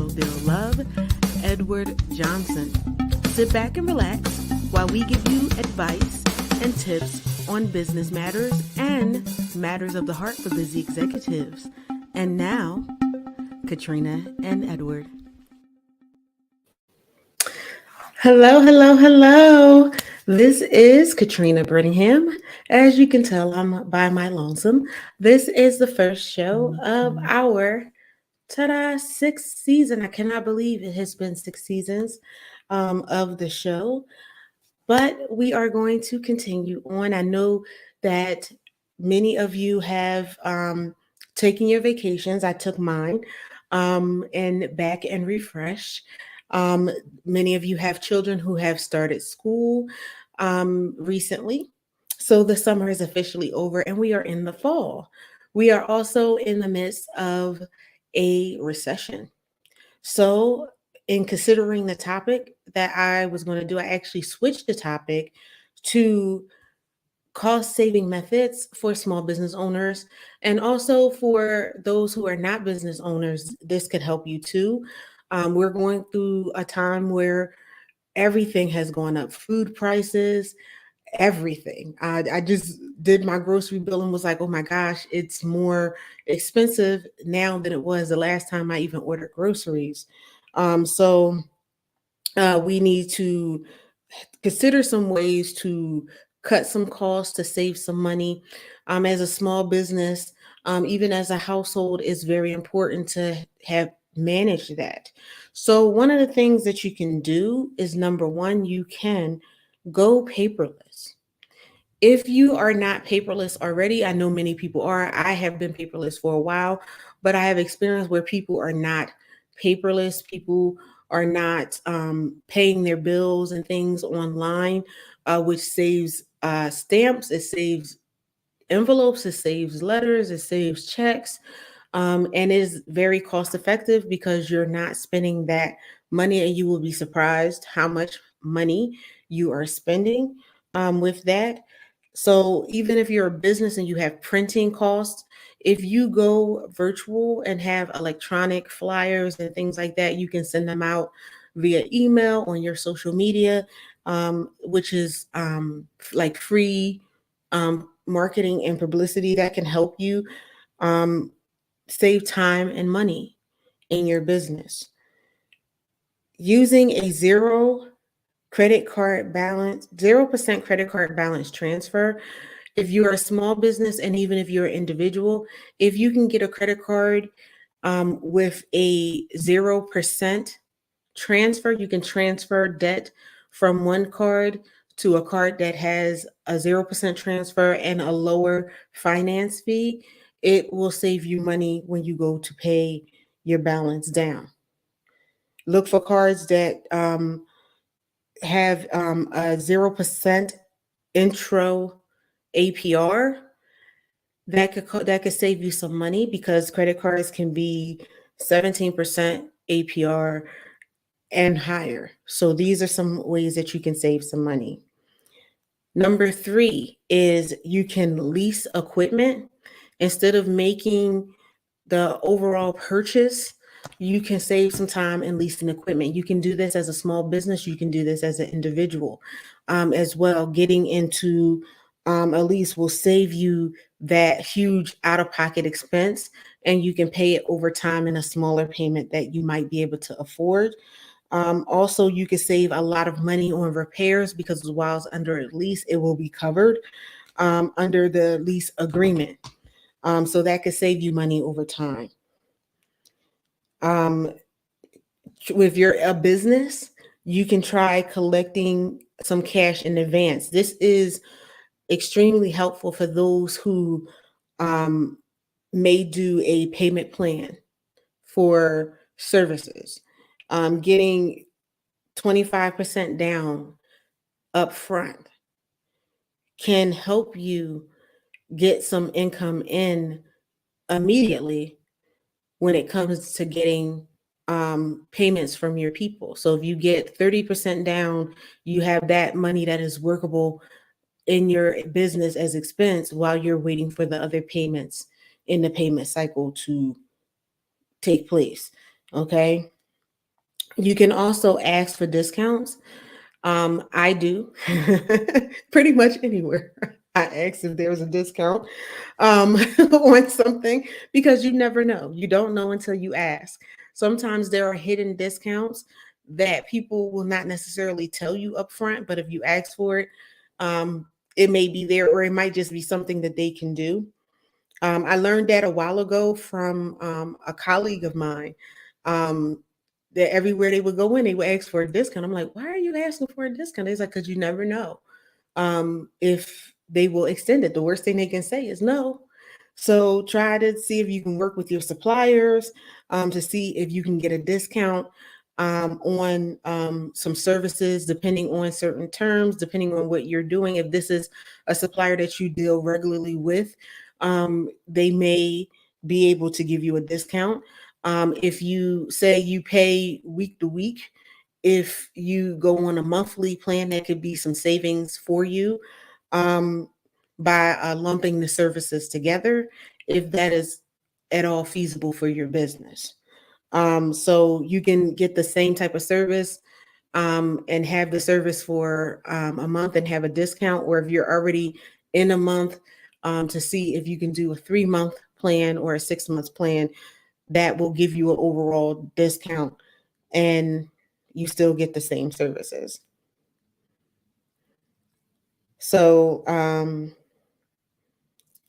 people they'll love, Edward Johnson. Sit back and relax while we give you advice and tips on business matters and matters of the heart for busy executives. And now, Katrina and Edward. Hello, hello, hello. This is Katrina Brittingham. As you can tell, I'm by my lonesome. This is the first show of our sixth season. I cannot believe it has been 6 seasons of the show, but we are going to continue on. I know that many of you have taken your vacations. I took mine and back and refresh. Um, Many of you have children who have started school recently. So the summer is officially over and we are in the fall. We are also in the midst of a recession. So, in considering the topic that I was going to do, I actually switched the topic to cost saving methods for small business owners. And also for those who are not business owners, this could help you too. We're going through a time where everything has gone up, food prices, everything. I just did my grocery bill and was like, oh my gosh, it's more expensive now than it was the last time I even ordered groceries. So we need to consider some ways to cut some costs to save some money. As a small business, even as a household, it's very important to have managed that. So one of the things that you can do is number one, you can go paperless. If you are not paperless already, I know many people are. I have been paperless for a while, but I have experienced where people are not paperless. People are not paying their bills and things online, which saves stamps, it saves envelopes, it saves letters, it saves checks, and is very cost effective because you're not spending that money, and you will be surprised how much money you are spending with that. So even if you're a business and you have printing costs, if you go virtual and have electronic flyers and things like that, you can send them out via email on your social media, which is like free marketing and publicity that can help you um, save time and money in your business. Using a 0% credit card balance transfer. If you're a small business and even if you're an individual, if you can get a credit card with a 0% transfer, you can transfer debt from one card to a card that has a 0% transfer and a lower finance fee. It will save you money when you go to pay your balance down. Look for cards that have a 0% intro APR. That could save you some money because credit cards can be 17% APR and higher. So these are some ways that you can save some money. Number three is you can lease equipment. Instead of making the overall purchase, you can save some time in leasing equipment. You can do this as a small business. You can do this as an individual as well. Getting into a lease will save you that huge out-of-pocket expense, and you can pay it over time in a smaller payment that you might be able to afford. Also, you can save a lot of money on repairs because while it's under a lease, it will be covered under the lease agreement. So that could save you money over time. Um, if you're a business, you can try collecting some cash in advance. This is extremely helpful for those who um, may do a payment plan for services. Getting 25% down up front can help you get some income in immediately when it comes to getting payments from your people. So if you get 30% down, you have that money that is workable in your business as expense while you're waiting for the other payments in the payment cycle to take place. Okay. You can also ask for discounts. I do pretty much anywhere. I ask if there's a discount on something because you never know. You don't know until you ask. Sometimes there are hidden discounts that people will not necessarily tell you up front, but if you ask for it, um, it may be there or it might just be something that they can do. I learned that a while ago from a colleague of mine. Um, that everywhere they would go in, they would ask for a discount. I'm like, why are you asking for a discount? It's like, because you never know if they will extend it. The worst thing they can say is no. So try to see if you can work with your suppliers to see if you can get a discount on some services, depending on certain terms, depending on what you're doing. If this is a supplier that you deal regularly with, they may be able to give you a discount. If you say you pay week to week, if you go on a monthly plan, that could be some savings for you um, by lumping the services together, if that is at all feasible for your business. So you can get the same type of service and have the service for a month and have a discount, or if you're already in a month, to see if you can do a 3 month plan or a 6 month plan that will give you an overall discount and you still get the same services. So,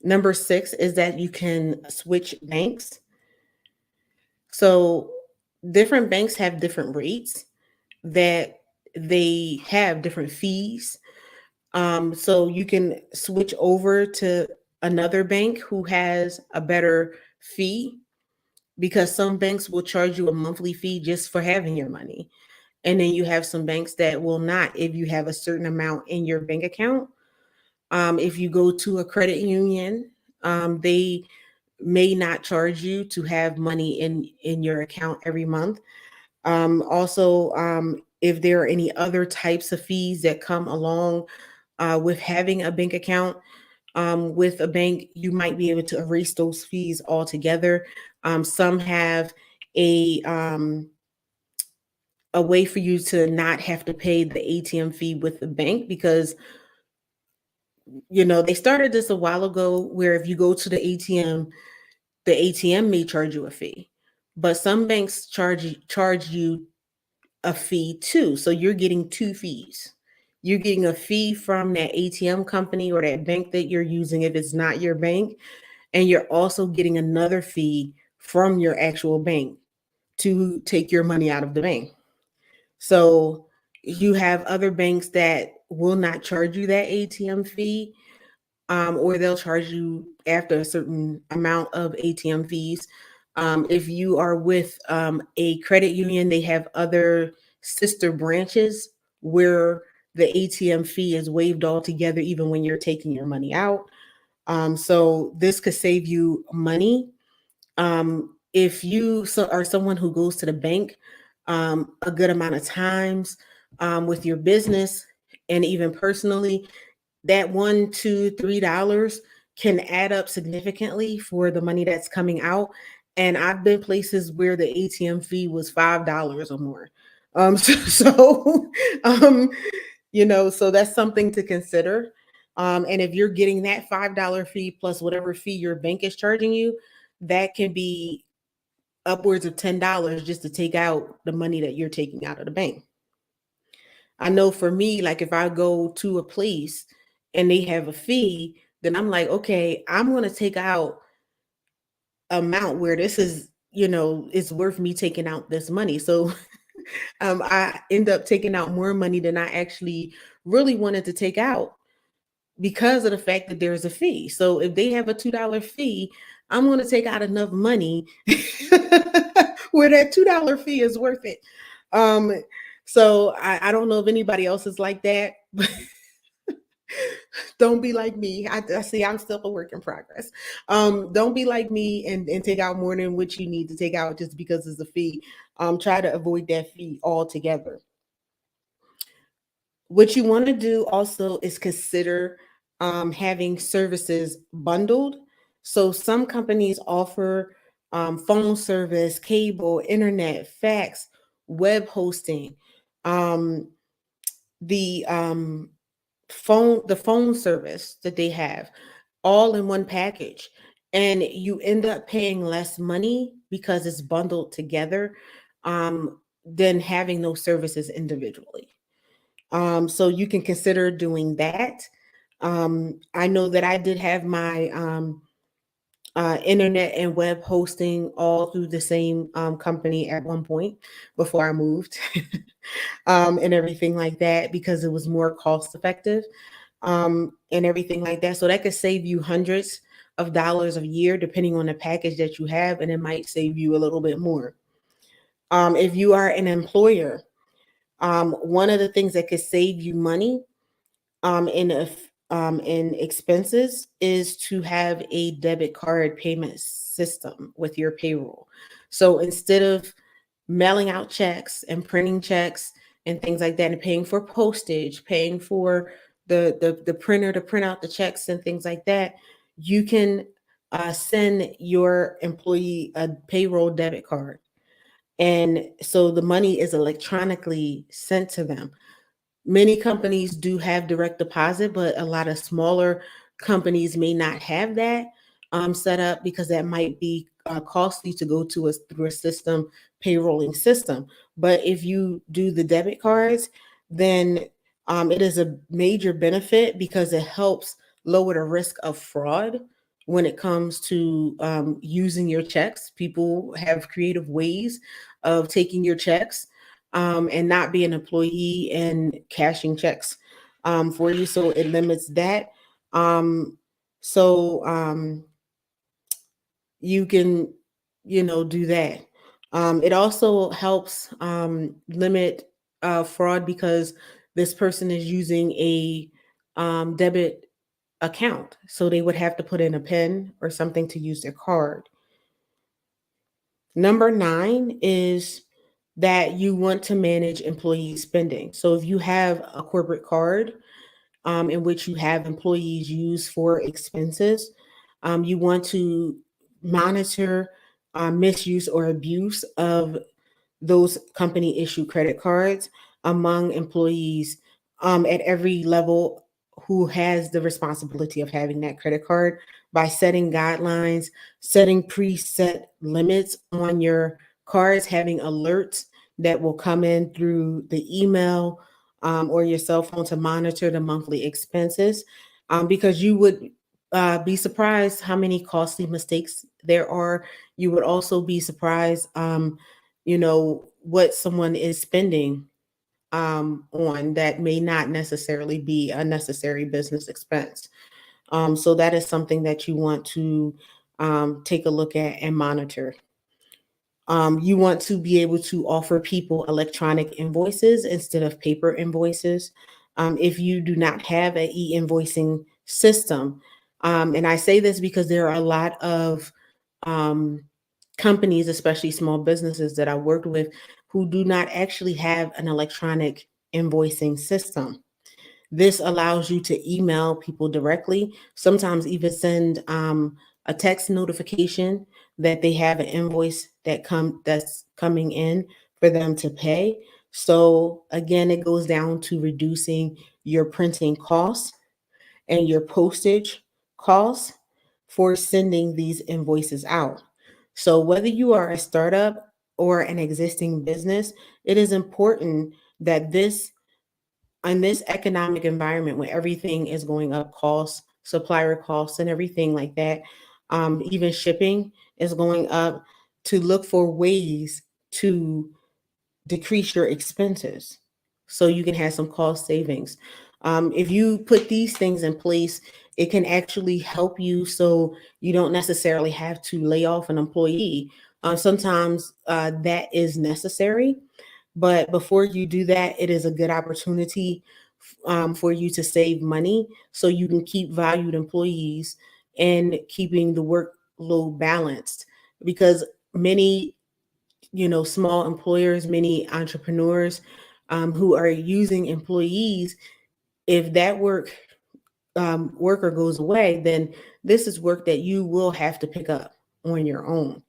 number 6 is that you can switch banks. So, different banks have different rates that they have different fees. So you can switch over to another bank who has a better fee because some banks will charge you a monthly fee just for having your money. And then you have some banks that will not if you have a certain amount in your bank account. If you go to a credit union, they may not charge you to have money in your account every month. Also, if there are any other types of fees that come along with having a bank account with a bank, you might be able to erase those fees altogether. Some have a um, a way for you to not have to pay the ATM fee with the bank because they started this a while ago where if you go to the ATM may charge you a fee, but some banks charge you a fee too. So you're getting two fees. You're getting a fee from that ATM company or that bank that you're using if it's not your bank, and you're also getting another fee from your actual bank to take your money out of the bank. So you have other banks that will not charge you that ATM fee, or they'll charge you after a certain amount of ATM fees. If you are with a credit union, they have other sister branches where the ATM fee is waived altogether, even when you're taking your money out. So this could save you money. If you are someone who goes to the bank a good amount of times with your business and even personally, that $1, $2, $3 can add up significantly for the money that's coming out. And I've been places where the ATM fee was $5 or more. So um, so that's something to consider. And if you're getting that $5 fee plus whatever fee your bank is charging you, that can be upwards of $10 just to take out the money that you're taking out of the bank. I know for me, like if I go to a place and they have a fee, then I'm like, okay, I'm going to take out amount where this is, it's worth me taking out this money. So I end up taking out more money than I actually really wanted to take out because of the fact that there's a fee. So if they have a $2 fee, I'm going to take out enough money where that $2 fee is worth it. Um, so I don't know if anybody else is like that, but don't be like me. I see I'm still a work in progress. Don't be like me and take out more than what you need to take out just because it's a fee. Try to avoid that fee altogether. What you want to do also is consider having services bundled. So some companies offer phone service, cable, internet, fax, web hosting, um, the phone service that they have, all in one package, and you end up paying less money because it's bundled together, than having those services individually. So you can consider doing that. I know that I did have my internet and web hosting all through the same company at one point before I moved, and everything like that, because it was more cost effective, and everything like that. So that could save you hundreds of dollars a year, depending on the package that you have, and it might save you a little bit more. If you are an employer, one of the things that could save you money, in expenses, is to have a debit card payment system with your payroll. So instead of mailing out checks and printing checks and things like that, and paying for postage, paying for the printer to print out the checks and things like that, you can send your employee a payroll debit card. And so the money is electronically sent to them. Many companies do have direct deposit, but a lot of smaller companies may not have that set up, because that might be costly to go to through a system, payrolling system. But if you do the debit cards, then it is a major benefit, because it helps lower the risk of fraud when it comes to using your checks. People have creative ways of taking your checks, and not be an employee and cashing checks for you. So it limits that. Um, so you can, do that. It also helps limit fraud, because this person is using a debit account. So they would have to put in a PIN or something to use their card. Number nine is that you want to manage employee spending. So if you have a corporate card, in which you have employees use for expenses, you want to monitor misuse or abuse of those company issue credit cards among employees, at every level, who has the responsibility of having that credit card, by setting guidelines, setting preset limits on your cards, having alerts that will come in through the email, or your cell phone, to monitor the monthly expenses, because you would be surprised how many costly mistakes there are. You would also be surprised, what someone is spending on, that may not necessarily be a necessary business expense. So that is something that you want to take a look at and monitor. You want to be able to offer people electronic invoices instead of paper invoices. If you do not have an e-invoicing system, and I say this because there are a lot of um, companies, especially small businesses that I worked with, who do not actually have an electronic invoicing system. This allows you to email people directly, sometimes even send a text notification that they have an invoice that's coming in for them to pay. So again, it goes down to reducing your printing costs and your postage costs for sending these invoices out. So whether you are a startup or an existing business, it is important that this in this economic environment where everything is going up, costs, supplier costs, and everything like that, even shipping is going up, to look for ways to decrease your expenses so you can have some cost savings. If you put these things in place, it can actually help you, so you don't necessarily have to lay off an employee. Sometimes that is necessary, but before you do that, it is a good opportunity for you to save money, so you can keep valued employees and keeping the workload balanced. Because many, small employers, many entrepreneurs, who are using employees, if that worker goes away, then this is work that you will have to pick up on your own.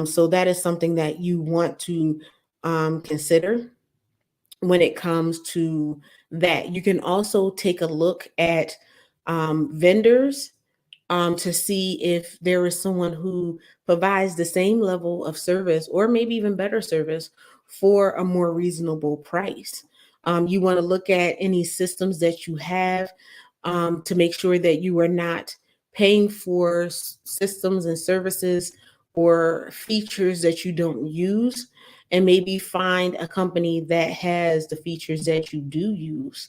So that is something that you want to consider when it comes to that. You can also take a look at vendors to see if there is someone who provides the same level of service or maybe even better service for a more reasonable price. You want to look at any systems that you have to make sure that you are not paying for systems and services or features that you don't use, and maybe find a company that has the features that you do use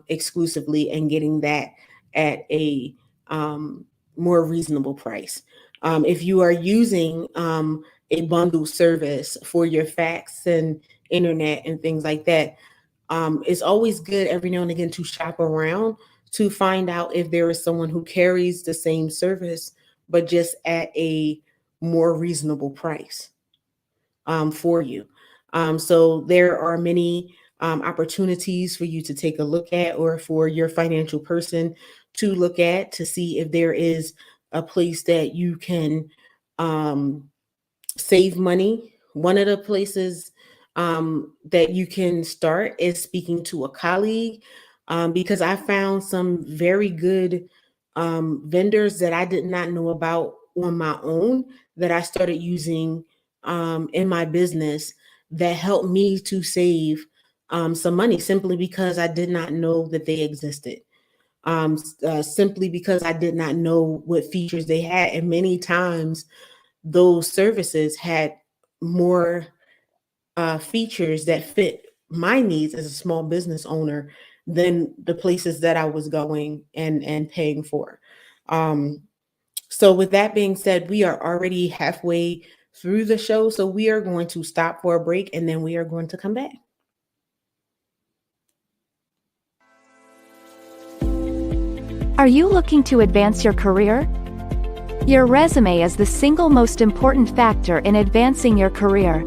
exclusively, and getting that at a more reasonable price. If you are using a bundle service for your fax and internet and things like that, it's always good every now and again to shop around to find out if there is someone who carries the same service, but just at a more reasonable price for you. So there are many opportunities for you to take a look at, or for your financial person to look at, to see if there is a place that you can um, save money. One of the places that you can start is speaking to a colleague, because I found some very good vendors that I did not know about on my own, that I started using in my business, that helped me to save some money, simply because I did not know that they existed. Simply because I did not know what features they had. And many times those services had more features that fit my needs as a small business owner than the places that I was going and paying for. Um, so, with that being said, we are already halfway through the show. So, we are going to stop for a break, and then we are going to come back. Are you looking to advance your career? Your resume is the single most important factor in advancing your career.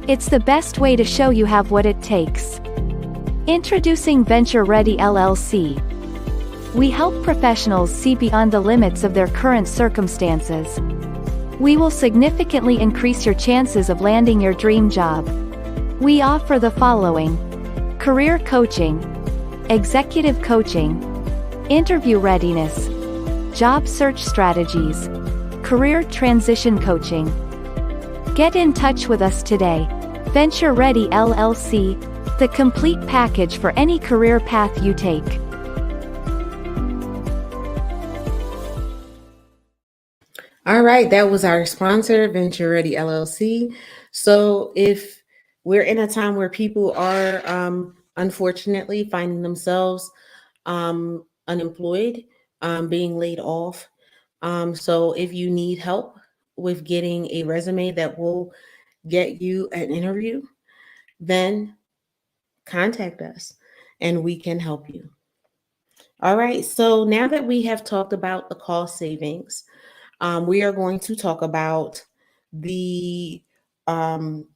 It's the best way to show you have what it takes. Introducing Venture Ready LLC. We help professionals see beyond the limits of their current circumstances. We will significantly increase your chances of landing your dream job. We offer the following: career coaching, executive coaching, interview readiness, job search strategies, career transition coaching. Get in touch with us today. Venture Ready LLC, the complete package for any career path you take. All right, that was our sponsor, Venture Ready LLC. So, if we're in a time where people are unfortunately finding themselves unemployed, being laid off, so if you need help with getting a resume that will get you an interview, then contact us and we can help you. All right, so now that we have talked about the cost savings, we are going to talk about the um,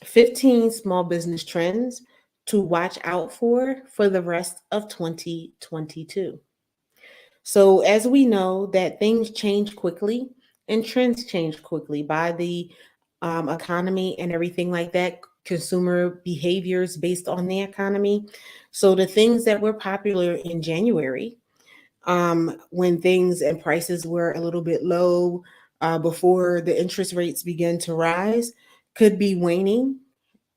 15 small business trends to watch out for the rest of 2022. So, as we know that things change quickly and trends change quickly by the economy and everything like that, consumer behaviors based on the economy. So, the things that were popular in January, when things and prices were a little bit low, before the interest rates began to rise, could be waning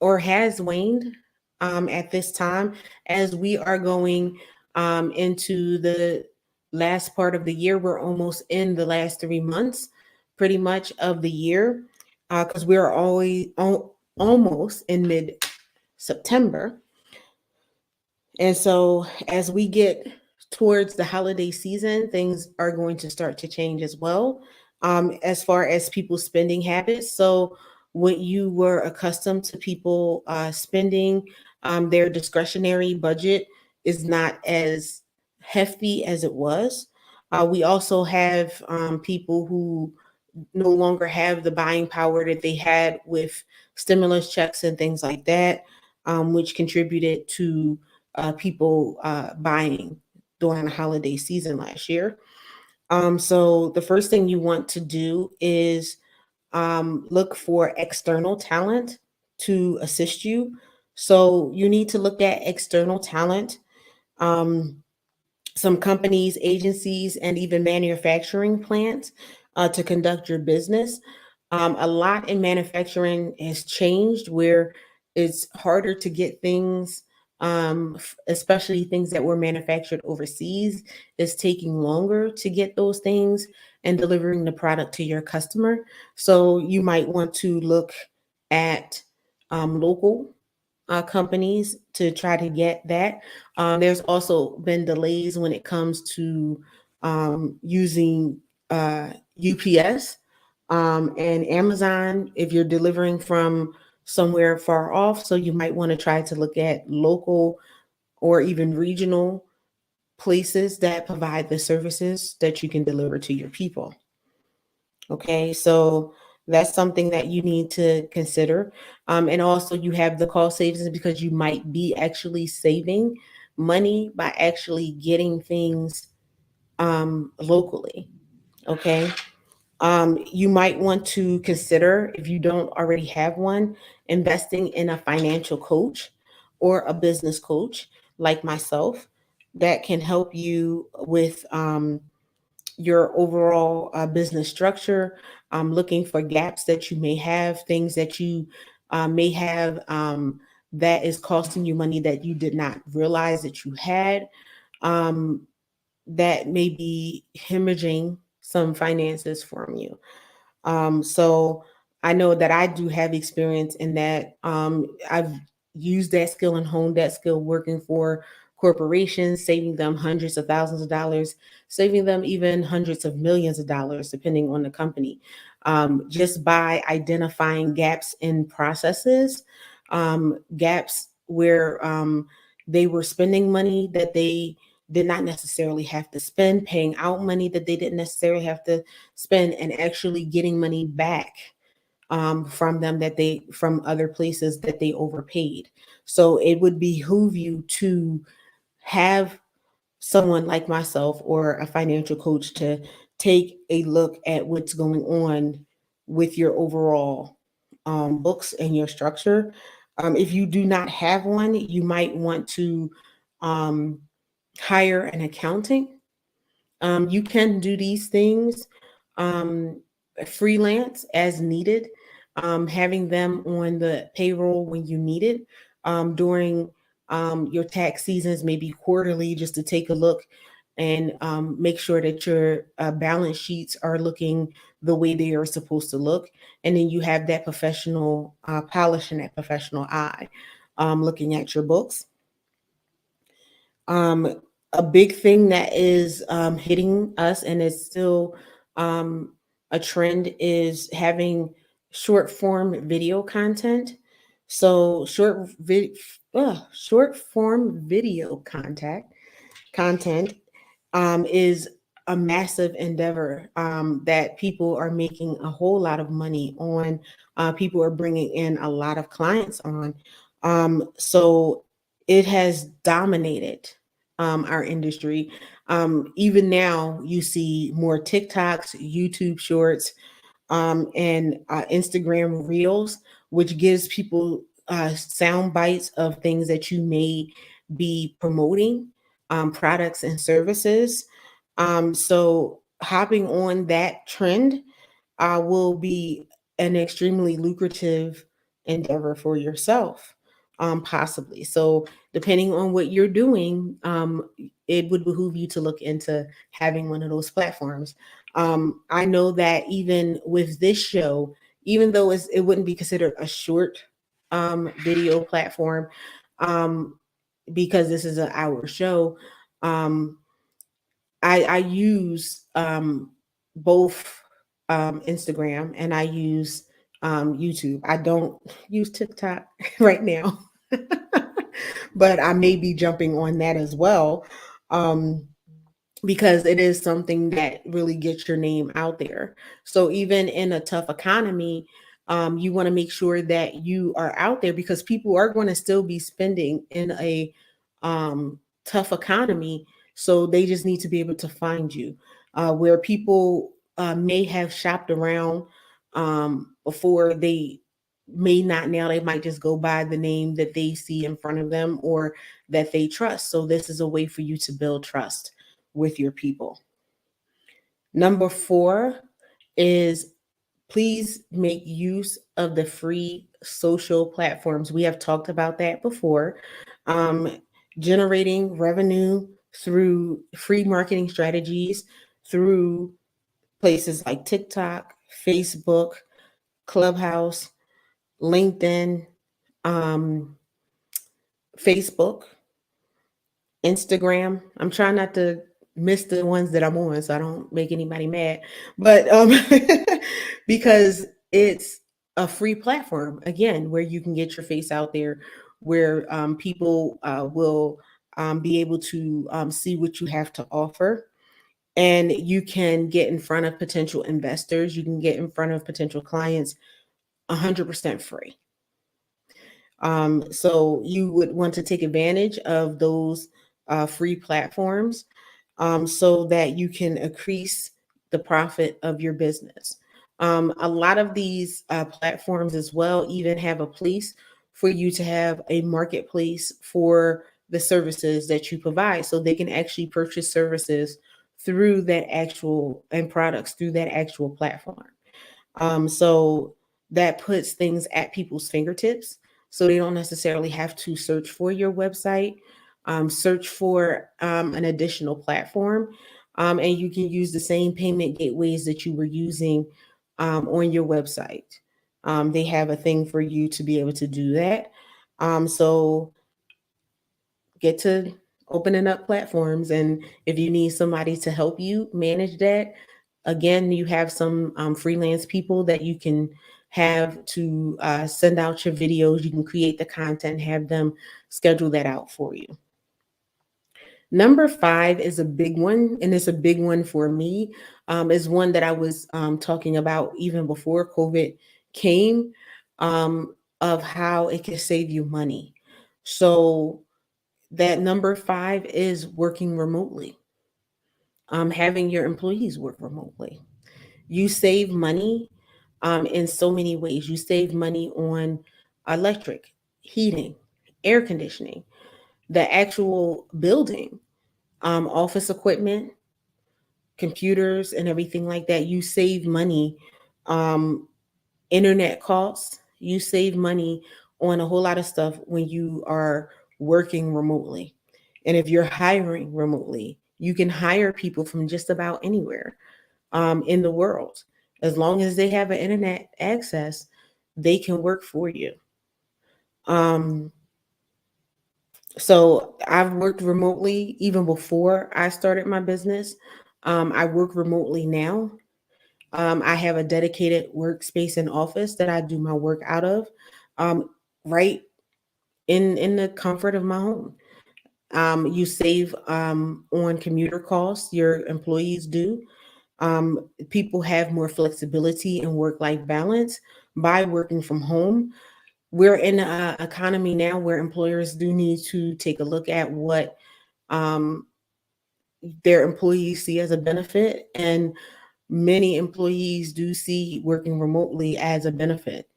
or has waned at this time, as we are going into the last part of the year. We're almost in the last 3 months, pretty much, of the year, because we're almost in mid September. And so, as we get towards the holiday season, things are going to start to change as well, as far as people's spending habits. So, what you were accustomed to people spending, their discretionary budget is not as hefty as it was. We also have people who no longer have the buying power that they had with stimulus checks and things like that, which contributed to people buying during the holiday season last year. So the first thing you want to do is look for external talent to assist you. So you need to look at external talent. Um, some companies, agencies, and even manufacturing plants to conduct your business. A lot in manufacturing has changed where it's harder to get things, especially things that were manufactured overseas. It's taking longer to get those things and delivering the product to your customer. So you might want to look at local companies to try to get that. There's also been delays when it comes to using UPS and Amazon if you're delivering from somewhere far off. So you might want to try to look at local or even regional places that provide the services that you can deliver to your people. Okay, so that's something that you need to consider. And also, you have the cost savings because you might be actually saving money by actually getting things locally. Okay, you might want to consider, if you don't already have one, investing in a financial coach or a business coach like myself that can help you with your overall business structure, looking for gaps that you may have, things that you may have that is costing you money that you did not realize that you had, um, that may be hemorrhaging some finances from you. So I know that I do have experience in that. I've used that skill and honed that skill working for corporations, saving them hundreds of thousands of dollars, saving them even hundreds of millions of dollars, depending on the company, just by identifying gaps in processes, gaps where they were spending money that they did not necessarily have to spend, paying out money that they didn't necessarily have to spend, and actually getting money back from them that they from other places that they overpaid. So it would behoove you to have someone like myself or a financial coach to take a look at what's going on with your overall books and your structure. If you do not have one, you might want to um, hire an accountant. You can do these things um, freelance as needed, having them on the payroll when you need it during your tax seasons, maybe quarterly, just to take a look and make sure that your balance sheets are looking the way they are supposed to look. And then you have that professional polish and that professional eye looking at your books. Um, a big thing that is hitting us and is still um, a trend is having short form video content. So short form video content is a massive endeavor that people are making a whole lot of money on. People are bringing in a lot of clients on. So it has dominated our industry. Even now, you see more TikToks, YouTube shorts, and Instagram Reels, which gives people sound bites of things that you may be promoting, products and services. So hopping on that trend will be an extremely lucrative endeavor for yourself, possibly. So, depending on what you're doing, it would behoove you to look into having one of those platforms. I know that even with this show, even though it wouldn't be considered a short video platform, um, because this is an hour show, um, I use both Instagram and I use YouTube. I don't use TikTok right now, but I may be jumping on that as well. Um, because it is something that really gets your name out there. So even in a tough economy, you want to make sure that you are out there because people are going to still be spending in a tough economy. So they just need to be able to find you where people may have shopped around before they may not now, they might just go by the name that they see in front of them or that they trust. So this is a way for you to build trust with your people. Number 4 is please make use of the free social platforms. We have talked about that before. Um, Generating revenue through free marketing strategies through places like TikTok, Facebook, Clubhouse, LinkedIn, um, Facebook, Instagram. I'm trying not to miss the ones that I'm on so I don't make anybody mad. But because it's a free platform, again, where you can get your face out there, where people will be able to see what you have to offer. And you can get in front of potential investors, you can get in front of potential clients 100% free. So you would want to take advantage of those free platforms so that you can increase the profit of your business. A lot of these platforms as well even have a place for you to have a marketplace for the services that you provide. So they can actually purchase services through that actual and products through that actual platform. So that puts things at people's fingertips. So they don't necessarily have to search for your website, search for an additional platform. And you can use the same payment gateways that you were using on your website. They have a thing for you to be able to do that. So get to opening up platforms. And if you need somebody to help you manage that, again, you have some freelance people that you can have to send out your videos. You can create the content, have them schedule that out for you. Number 5 is a big one, and it's a big one for me. Is one that I was talking about even before COVID came, of how it can save you money. So that number 5 is working remotely, having your employees work remotely. You save money in so many ways. You save money on electric, heating, air conditioning, the actual building, office equipment, computers, and everything like that. You save money, um, internet costs. You save money on a whole lot of stuff when you are working remotely. And if you're hiring remotely, you can hire people from just about anywhere in the world. As long as they have an internet access, they can work for you. Um, so I've worked remotely even before I started my business. I work remotely now. I have a dedicated workspace and office that I do my work out of, um, right in the comfort of my home. You save on commuter costs. Your employees do. People have more flexibility and work-life balance by working from home. We're in an economy now where employers do need to take a look at what um, their employees see as a benefit, and many employees do see working remotely as a benefit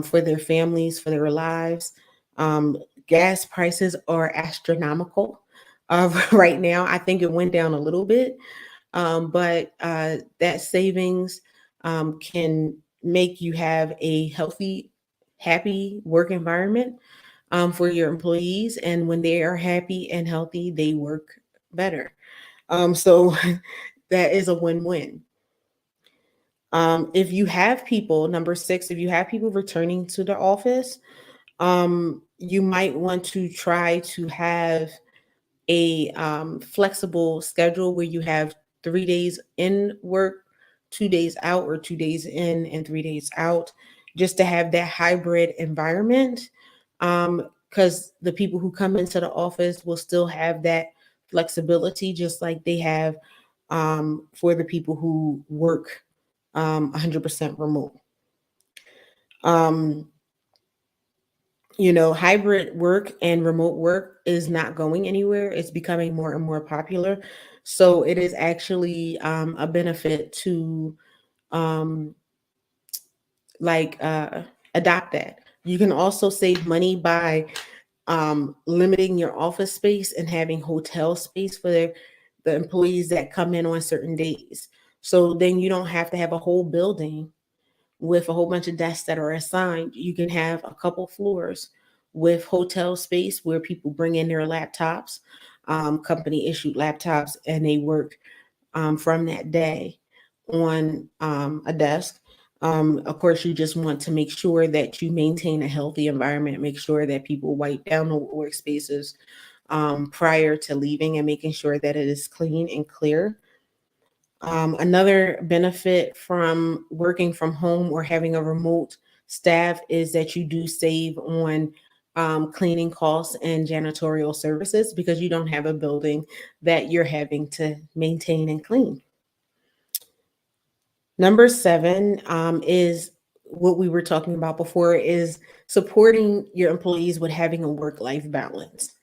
for their families, for their lives. Um, Gas prices are astronomical right now. I think it went down a little bit, but that savings can make you have a healthy, happy work environment for your employees. And when they are happy and healthy, they work better. So that is a win-win. If you have people, number 6, if you have people returning to the office, you might want to try to have a flexible schedule where you have 3 days in work, 2 days out, or 2 days in and 3 days out, just to have that hybrid environment. Because the people who come into the office will still have that flexibility, just like they have for the people who work 100% remote. Um, Hybrid work and remote work is not going anywhere. It's becoming more and more popular. So it is actually a benefit to um, like adopt that. You can also save money by limiting your office space and having hotel space for the employees that come in on certain days. So then you don't have to have a whole building with a whole bunch of desks that are assigned. You can have a couple floors with hotel space where people bring in their laptops, company issued laptops, and they work from that day on a desk. Of course, you just want to make sure that you maintain a healthy environment, make sure that people wipe down the workspaces prior to leaving, and making sure that it is clean and clear. Another benefit from working from home or having a remote staff is that you do save on cleaning costs and janitorial services because you don't have a building that you're having to maintain and clean. Number seven is what we were talking about before, is supporting your employees with having a work-life balance.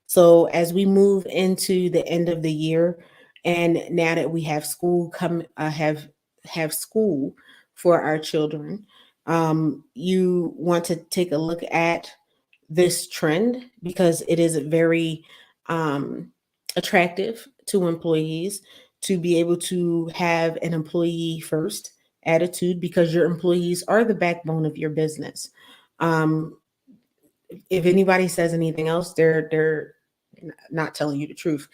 So as we move into the end of the year, and now that we have school have school for our children, you want to take a look at this trend because it is very um, attractive to employees to be able to have an employee first attitude because your employees are the backbone of your business. Um, if anybody says anything else, they're not telling you the truth.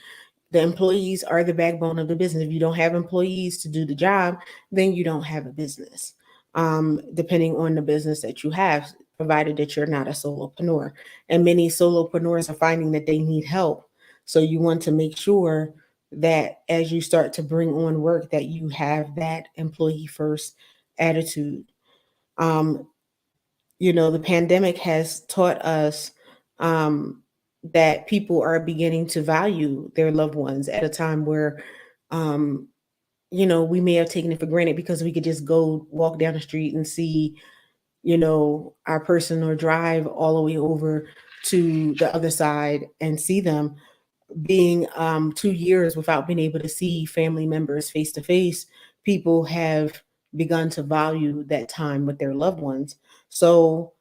The employees are the backbone of the business. If you don't have employees to do the job, then you don't have a business. Depending on the business that you have, provided that you're not a solopreneur. And many solopreneurs are finding that they need help. So you want to make sure that as you start to bring on work, that you have that employee first attitude. Um, the pandemic has taught us um, that people are beginning to value their loved ones at a time where, um, we may have taken it for granted because we could just go walk down the street and see, our person or drive all the way over to the other side and see them. Being 2 years without being able to see family members face to face, people have begun to value that time with their loved ones. So,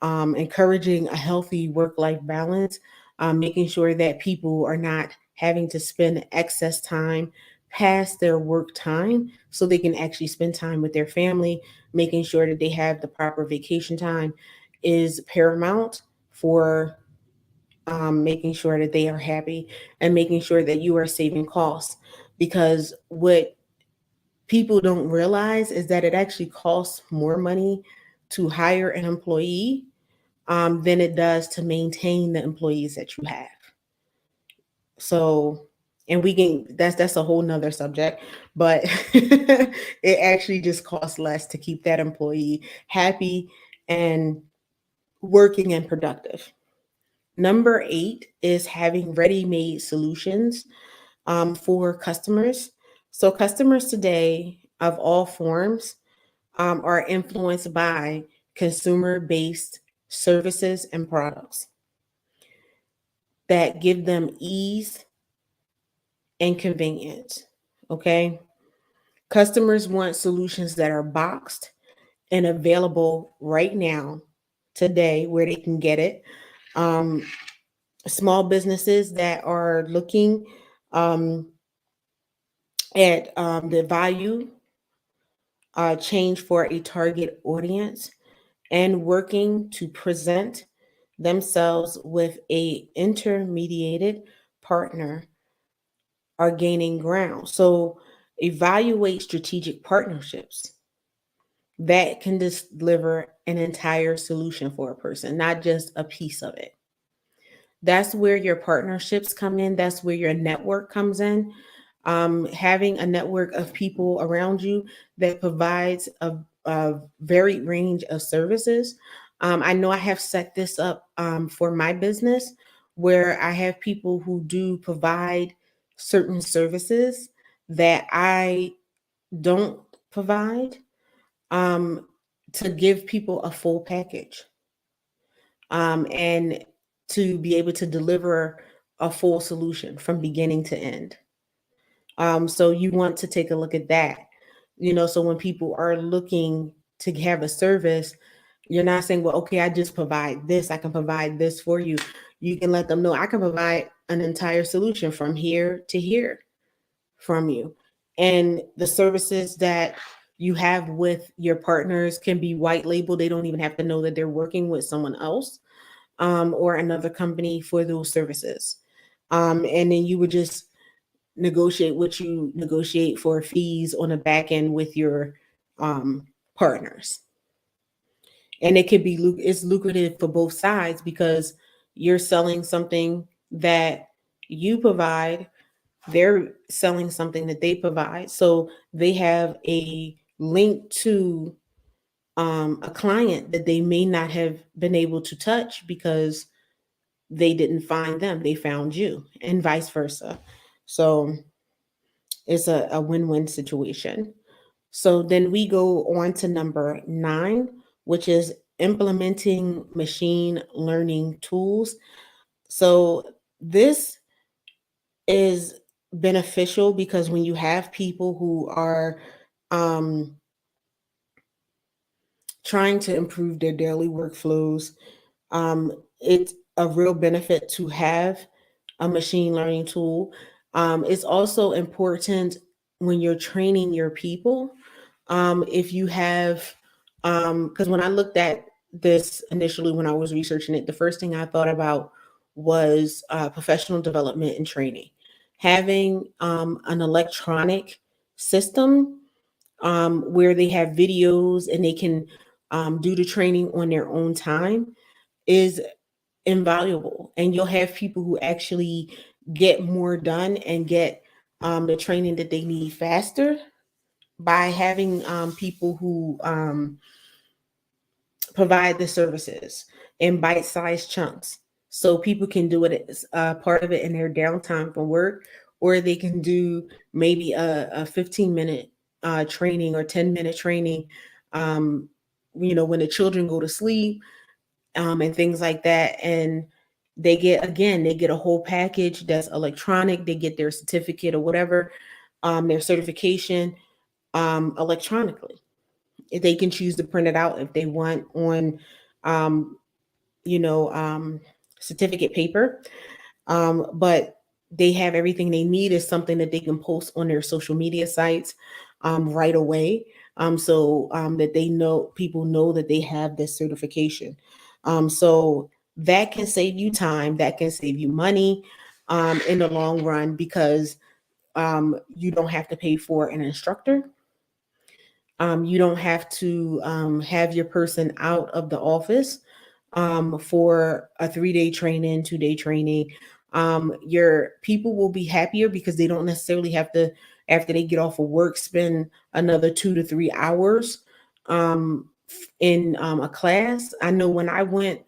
encouraging a healthy work life balance, making sure that people are not having to spend excess time past their work time so they can actually spend time with their family, making sure that they have the proper vacation time is paramount for making sure that they are happy and making sure that you are saving costs. Because what people don't realize is that it actually costs more money to hire an employee than it does to maintain the employees that you have. So, and we can that's a whole nother subject, but it actually just costs less to keep that employee happy and working and productive. Number eight is having ready-made solutions for customers. So customers today of all forms are influenced by consumer-based services and products that give them ease and convenience. Okay. Customers want solutions that are boxed and available right now, today, where they can get it. Um, Small businesses that are looking um, at the value change for a target audience and working to present themselves with a intermediated partner are gaining ground. So evaluate strategic partnerships that can deliver an entire solution for a person, not just a piece of it. That's where your partnerships come in. That's where your network comes in. Having a network of people around you that provides a varied range of services. I know I have set this up for my business where I have people who do provide certain services that I don't provide, um, to give people a full package, and to be able to deliver a full solution from beginning to end. So you want to take a look at that. So when people are looking to have a service, You're not saying, well, okay, I just provide this. I can provide this for you. You can let them know I can provide an entire solution from here to here from you. And the services that you have with your partners can be white label. They don't even have to know that they're working with someone else, or another company for those services. And then you would just negotiate what you negotiate for fees on the back end with your partners. And it could be it's lucrative for both sides because you're selling something that you provide, they're selling something that they provide, so they have a link to a client that they may not have been able to touch because they didn't find them, they found you, and vice versa. So it's a win-win situation. So then we go on to number 9, which is implementing machine learning tools. So this is beneficial because when you have people who are um, trying to improve their daily workflows, it's a real benefit to have a machine learning tool. It's also important when you're training your people. If you have, because when I looked at this initially, when I was researching it, the first thing I thought about was professional development and training. Having an electronic system where they have videos and they can do the training on their own time is invaluable. And you'll have people who actually get more done and get the training that they need faster by having people who provide the services in bite-sized chunks. So people can do it as part of it in their downtime from work, or they can do maybe a 15-minute training or 10-minute training, um, when the children go to sleep, and things like that. And they get a whole package that's electronic. They get their certificate or whatever, their certification electronically. They can choose to print it out if they want on, um, you know, um, certificate paper. But they have everything they need is something that they can post on their social media sites right away. So that they know people know that they have this certification. So that can save you time, that can save you money in the long run because you don't have to pay for an instructor. You don't have to have your person out of the office for a 3-day training, 2-day training. Your people will be happier because they don't necessarily have to, after they get off of work, spend another 2 to 3 hours in a class. I know when I went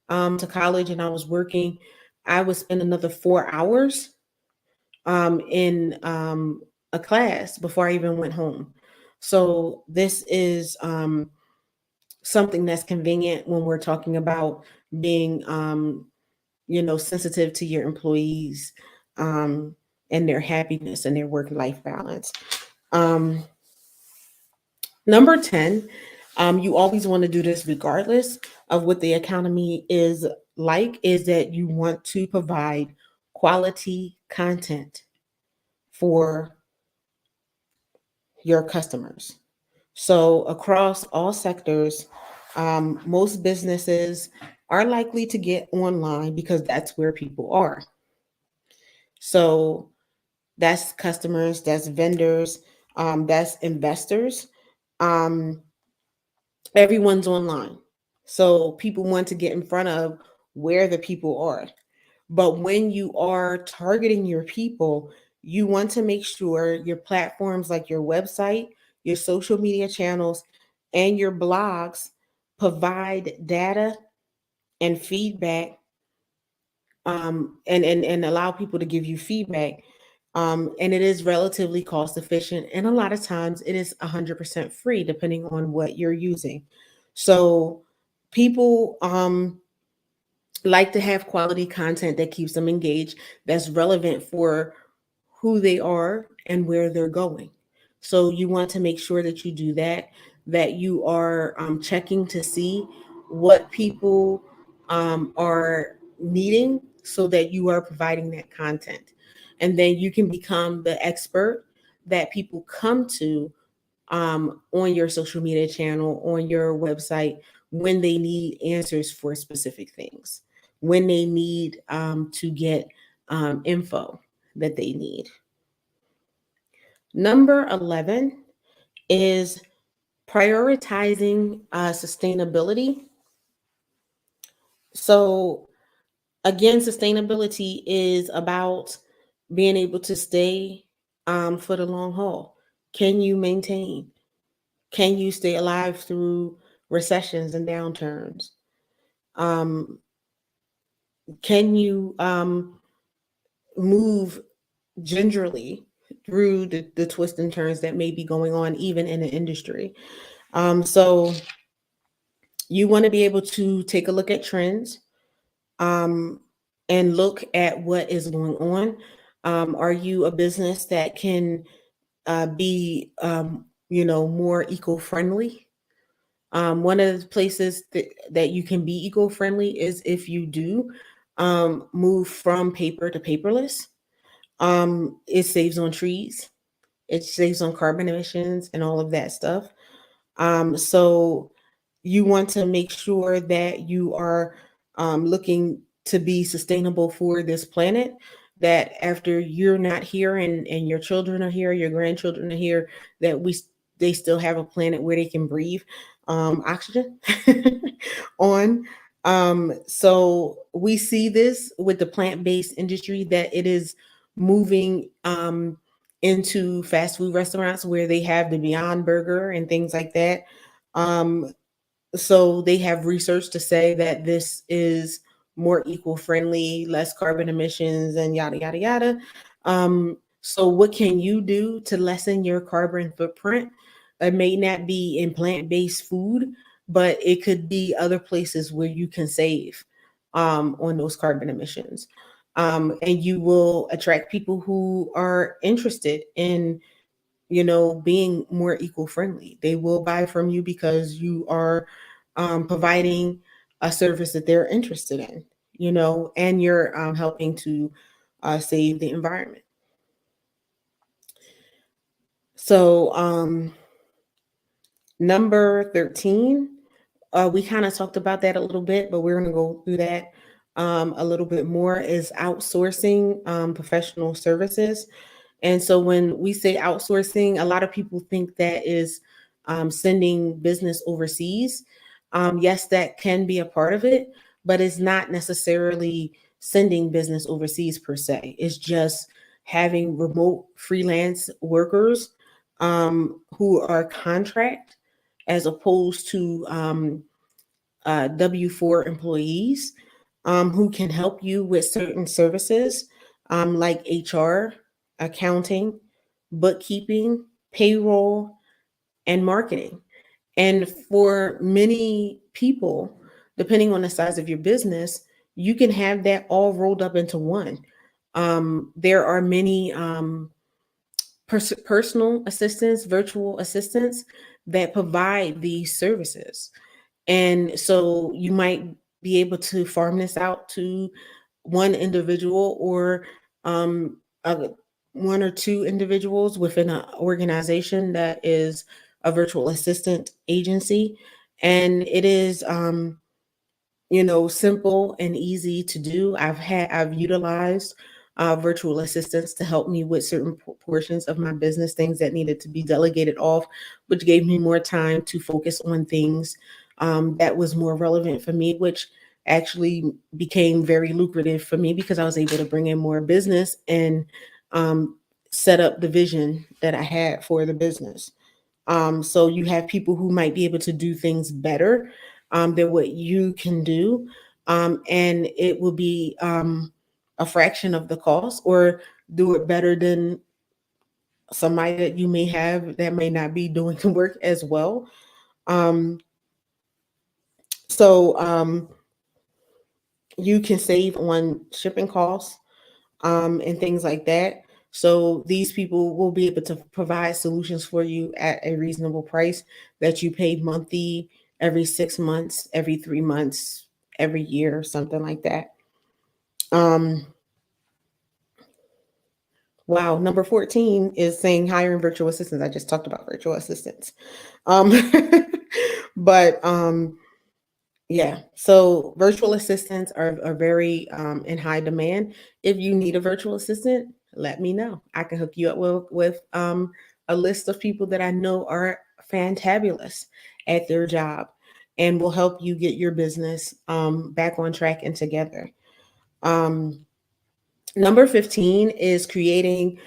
to college and I was working, I would spend another 4 hours in a class before I even went home. So this is something that's convenient when we're talking about being, sensitive to your employees and their happiness and their work-life balance. Um, Number 10, you always want to do this regardless of what the economy is like, is that you want to provide quality content for your customers. So, across all sectors, most businesses are likely to get online because that's where people are. So, that's customers, that's vendors, that's investors. Um, Everyone's online. So, people want to get in front of where the people are. But when you are targeting your people, you want to make sure your platforms like your website, your social media channels, and your blogs provide data and feedback, and allow people to give you feedback. And it is relatively cost efficient. And a lot of times it is 100% free, depending on what you're using. So people like to have quality content that keeps them engaged, that's relevant for who they are and where they're going. So you want to make sure that you do that, that you are checking to see what people are needing so that you are providing that content. And then you can become the expert that people come to on your social media channel, on your website, when they need answers for specific things, when they need to get info that they need. Number 11 is prioritizing sustainability. So, again, sustainability is about being able to stay for the long haul. Can you maintain? Can you stay alive through recessions and downturns? Um, can you move gingerly through the twists and turns that may be going on even in the industry? So you want to be able to take a look at trends um, and look at what is going on. Are you a business that can be, more eco-friendly? One of the places that you can be eco-friendly is if you do move from paper to paperless. It saves on trees, it saves on carbon emissions and all of that stuff. So you want to make sure that you are looking to be sustainable for this planet. That after you're not here and your children are here, your grandchildren are here, that they still have a planet where they can breathe oxygen on. So we see this with the plant-based industry that it is moving into fast food restaurants where they have the Beyond Burger and things like that. Um, so they have research to say that this is more eco-friendly, less carbon emissions, and yada yada yada. So what can you do to lessen your carbon footprint? It may not be in plant-based food, but it could be other places where you can save on those carbon emissions. And you will attract people who are interested in being more eco-friendly. They will buy from you because you are providing a service that they're interested in, and you're helping to save the environment. So, number 13, we kind of talked about that a little bit, but we're going to go through that a little bit more, is outsourcing professional services. And so when we say outsourcing, a lot of people think that is sending business overseas. Yes, that can be a part of it, but it's not necessarily sending business overseas per se. It's just having remote freelance workers who are contract as opposed to W-4 employees who can help you with certain services like HR, accounting, bookkeeping, payroll, and marketing. And for many people, depending on the size of your business, you can have that all rolled up into one. There are many personal assistants, virtual assistants that provide these services. And so you might be able to farm this out to one individual or uh, one or two individuals within an organization that is a virtual assistant agency. And it is simple and easy to do. I've utilized virtual assistants to help me with certain portions of my business, things that needed to be delegated off, which gave me more time to focus on things that was more relevant for me, which actually became very lucrative for me because I was able to bring in more business and um, set up the vision that I had for the business. So you have people who might be able to do things better than what you can do. And it will be a fraction of the cost, or do it better than somebody that you may have that may not be doing the work as well. Um, so you can save on shipping costs and things like that. So these people will be able to provide solutions for you at a reasonable price that you pay monthly every 6 months, every 3 months, every year, something like that. Um, wow, number 14 is saying hiring virtual assistants. I just talked about virtual assistants. Um, but yeah, so virtual assistants are very in high demand. If you need a virtual assistant, let me know. I can hook you up with a list of people that I know are fantabulous at their job and will help you get your business back on track and together. Um, Number 15 is creating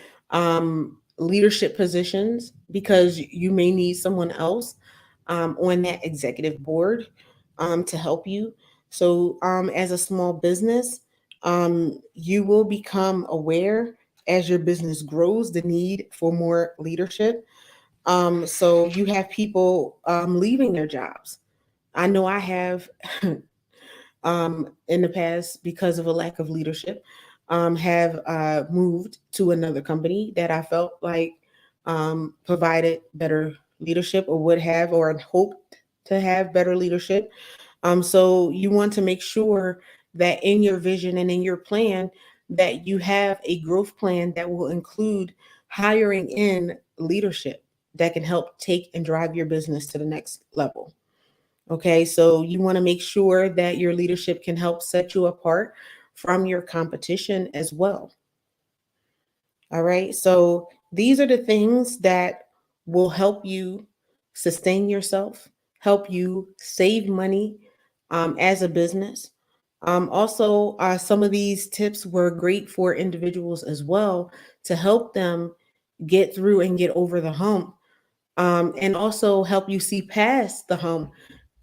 leadership positions because you may need someone else on that executive board to help you. So, as a small business, you will become aware as your business grows the need for more leadership. So, you have people leaving their jobs. I know I have in the past because of a lack of leadership, have moved to another company that I felt like provided better leadership or would have or hoped to have better leadership. So you want to make sure that in your vision and in your plan that you have a growth plan that will include hiring in leadership that can help take and drive your business to the next level. Okay, so you want to make sure that your leadership can help set you apart from your competition as well. All right, so these are the things that will help you sustain yourself, help you save money as a business. Also, some of these tips were great for individuals as well to help them get through and get over the hump, and also help you see past the hump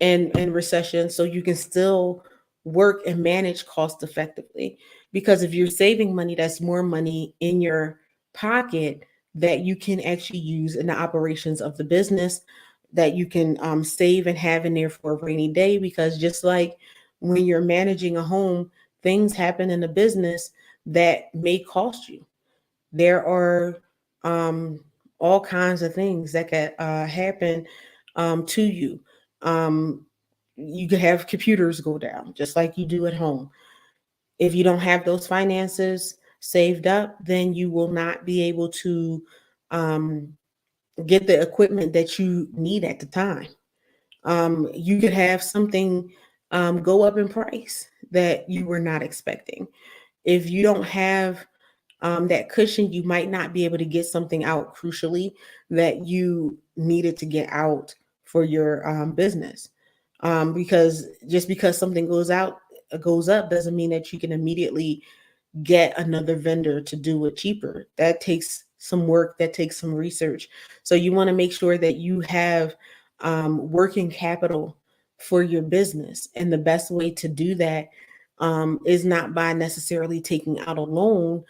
and recession so you can still work and manage cost effectively. Because if you're saving money, that's more money in your pocket that you can actually use in the operations of the business that you can save and have in there for a rainy day. Because just like when you're managing a home, things happen in a business that may cost you. There are all kinds of things that could happen to you. Um, you could have computers go down, just like you do at home. If you don't have those finances saved up, then you will not be able to um, get the equipment that you need at the time. You could have something go up in price that you were not expecting. If you don't have that cushion, you might not be able to get something out crucially that you needed to get out for your business. Because just because something goes up doesn't mean that you can immediately get another vendor to do it cheaper. That takes some work, that takes some research. So you want to make sure that you have working capital for your business. And the best way to do that is not by necessarily taking out a loan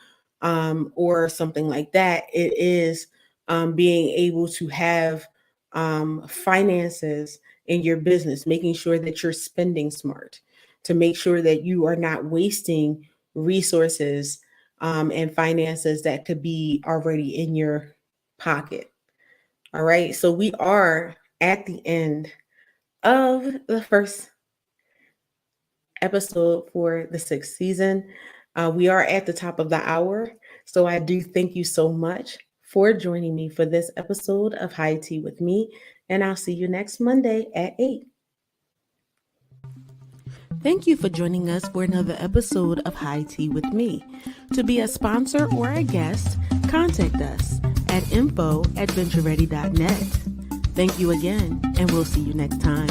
or something like that. It is being able to have finances in your business, making sure that you're spending smart, to make sure that you are not wasting resources and finances that could be already in your pocket. All right. So we are at the end of the first episode for the sixth season. We are at the top of the hour. So I do thank you so much for joining me for this episode of High Tea with me. And I'll see you next Monday at 8. Thank you for joining us for another episode of High Tea with me. To be a sponsor or a guest, contact us at info@ventureready.net. Thank you again, and we'll see you next time.